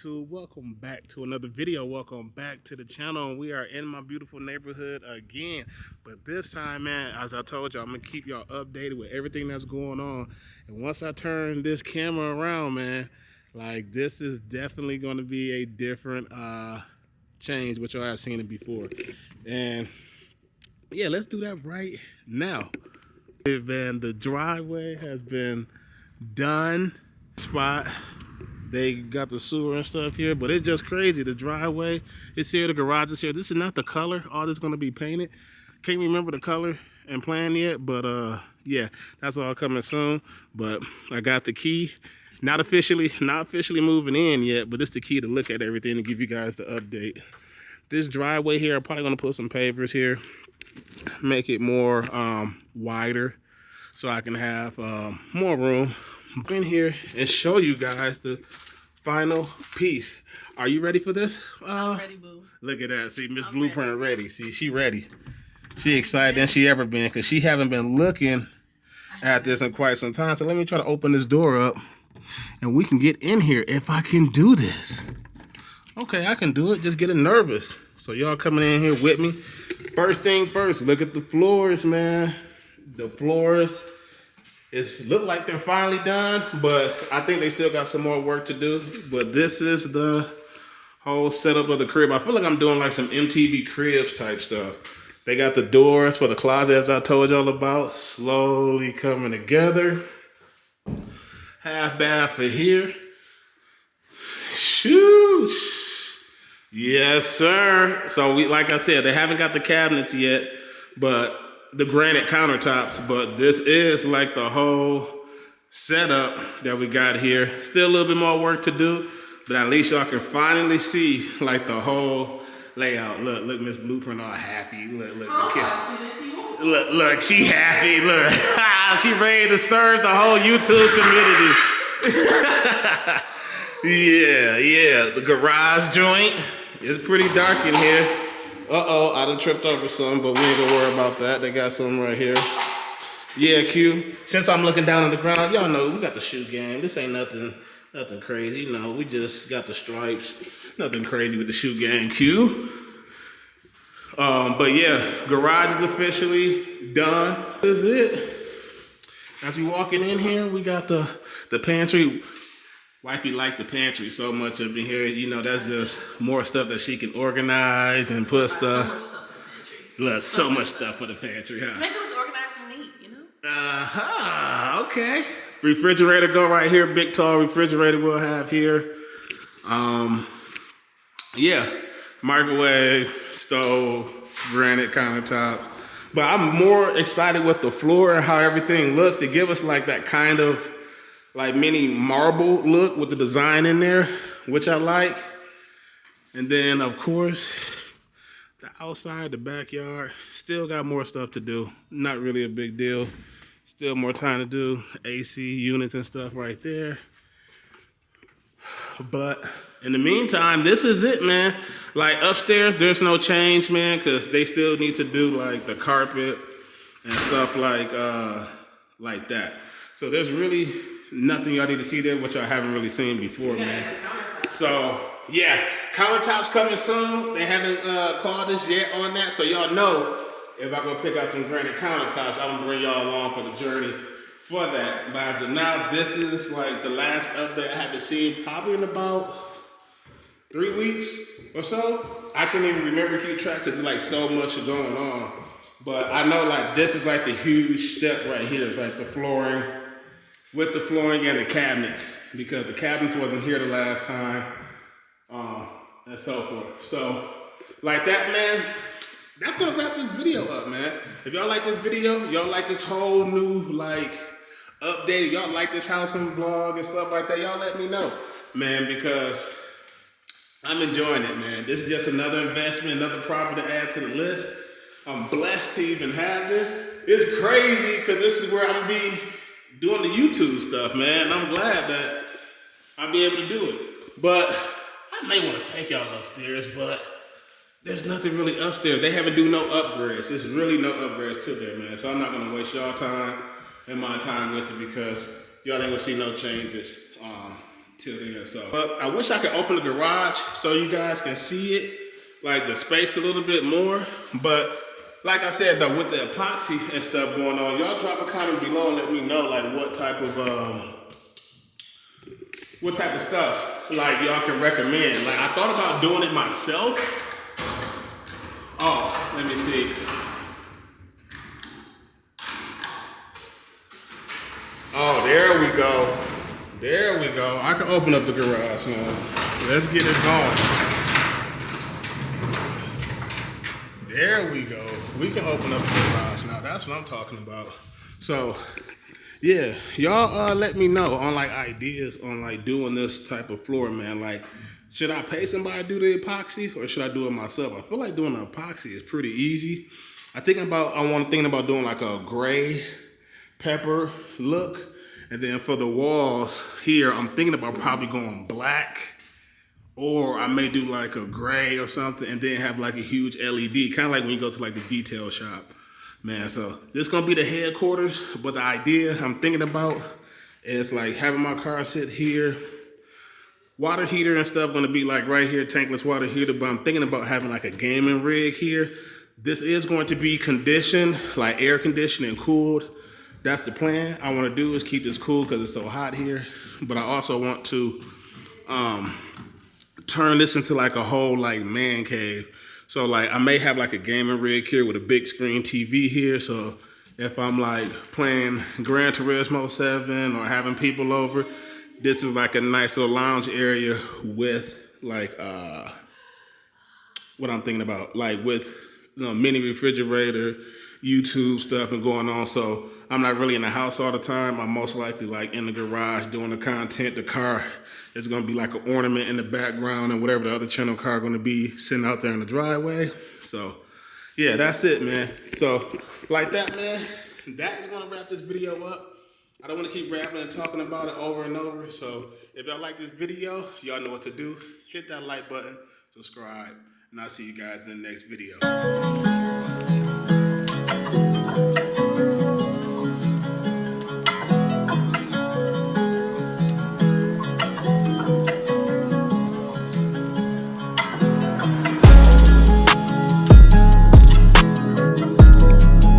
YouTube? Welcome back to another video. Welcome back to the channel. We are in my beautiful neighborhood again, but this time, man, as I told y'all, I'm gonna keep y'all updated with everything that's going on. And once I turn this camera around, man, like, this is definitely going to be a different change, which y'all have seen it before. And yeah, let's do that right now. And the driveway has been done. Spot, they got the sewer and stuff here, but it's just crazy. The driveway is here, the garage is here. This is not the color. All this is going to be painted. Can't remember the color and plan yet, but yeah, that's all coming soon. But I got the key. Not officially moving in yet, but it's the key to look at everything and give you guys the update. This driveway here, I'm probably going to put some pavers here, make it more wider so I can have more room. I'm in here and show you guys the final piece. Are you ready for this? I'm ready, boo. Look at that. See, Miss Blueprint ready. See, she ready. She excited than she ever been because she haven't been looking at this in quite some time. So let me try to open this door up and we can get in here if I can do this. Okay, I can do it. Just getting nervous. So y'all coming in here with me. First thing first, look at the floors, man. The floors look like they're finally done, but I think they still got some more work to do. But this is the whole setup of the crib. I feel like I'm doing like some MTV Cribs type stuff. They got the doors for the closet, as I told y'all about, slowly coming together. Half bath for here. Shoosh. Yes, sir. So like I said, they haven't got the cabinets yet, but the granite countertops, but this is like the whole setup that we got here. Still a little bit more work to do, but at least y'all can finally see like the whole layout. Look, Miss Blueprint all happy. Look, she happy. Look, she ready to serve the whole YouTube community. Yeah, the garage joint is pretty dark in here. Uh-oh, I done tripped over some, but we ain't gonna worry about that. They got some right here. Yeah, Q, since I'm looking down on the ground, y'all know we got the shoe game. This ain't nothing crazy. You know, we just got the stripes. Nothing crazy with the shoe game, Q. But yeah, garage is officially done. This is it. As we walking in here, we got the pantry. Wifey liked the pantry so much up in here. You know, that's just more stuff that she can organize and put stuff. So much stuff in the pantry. Look, so much stuff for the pantry, huh? To make it look organized and neat, you know? Okay. Refrigerator go right here. Big, tall refrigerator we'll have here. Yeah. Microwave, stove, granite countertops. But I'm more excited with the floor and how everything looks. It gives us like that kind of like mini marble look with the design in there, which I like. And then of course, the outside, the backyard, still got more stuff to do. Not really a big deal. Still more time to do. AC units and stuff right there. But in the meantime, this is it, man. Like upstairs, there's no change, man, because they still need to do like the carpet and stuff like that. So there's really nothing y'all need to see there, which I haven't really seen before, man. So yeah, countertops coming soon. They haven't called us yet on that, so y'all know if I go pick out some granite countertops, I'm gonna bring y'all along for the journey for that. But as of now, this is like the last update I haven't seen probably in about 3 weeks or so. I can't even remember keep track because there's like so much going on. But I know like this is like the huge step right here. It's like the flooring. With the flooring and the cabinets, because the cabinets wasn't here the last time, and so forth. So, like that, man, that's gonna wrap this video up, man. If y'all like this video, y'all like this whole new, like, update, y'all like this house and vlog and stuff like that, y'all let me know, man, because I'm enjoying it, man. This is just another investment, another property to add to the list. I'm blessed to even have this. It's crazy, because this is where I'm gonna be doing the YouTube stuff, man. I'm glad that I'll be able to do it. But I may want to take y'all upstairs, but there's nothing really upstairs. They haven't do no upgrades. There's really no upgrades to there, man. So I'm not going to waste y'all time and my time with it because y'all ain't going to see no changes till then. So, but I wish I could open the garage so you guys can see it, like the space a little bit more. But like I said though, with the epoxy and stuff going on, y'all drop a comment below and let me know like what type of stuff like y'all can recommend. Like I thought about doing it myself. Oh, let me see. Oh, there we go. There we go. I can open up the garage now. Let's get it going. There we go. We can open up the garage now. That's what I'm talking about. So, yeah, y'all let me know on like ideas on like doing this type of floor, man. Like, should I pay somebody to do the epoxy or should I do it myself? I feel like doing the epoxy is pretty easy. Thinking about doing like a gray pepper look. And then for the walls here, I'm thinking about probably going black, or I may do like a gray or something and then have like a huge LED, kind of like when you go to like the detail shop, man. So this is gonna be the headquarters, but the idea I'm thinking about is like having my car sit here, water heater and stuff gonna be like right here, tankless water heater, but I'm thinking about having like a gaming rig here. This is going to be conditioned, like air conditioned and cooled. That's the plan. I want to do is keep this cool because it's so hot here. But I also want to turn this into like a whole like man cave. So like I may have like a gaming rig here with a big screen TV here. So if I'm like playing Gran Turismo 7 or having people over, this is like a nice little lounge area with like what I'm thinking about, like with mini refrigerator, YouTube stuff and going on. So I'm not really in the house all the time. I'm most likely like in the garage doing the content. The car is gonna be like an ornament in the background and whatever the other channel car gonna be sitting out there in the driveway. So yeah, that's it, man. So like that, man, that is gonna wrap this video up. I don't wanna keep rapping and talking about it over and over. So if y'all like this video, y'all know what to do. Hit that like button, subscribe, and I'll see you guys in the next video.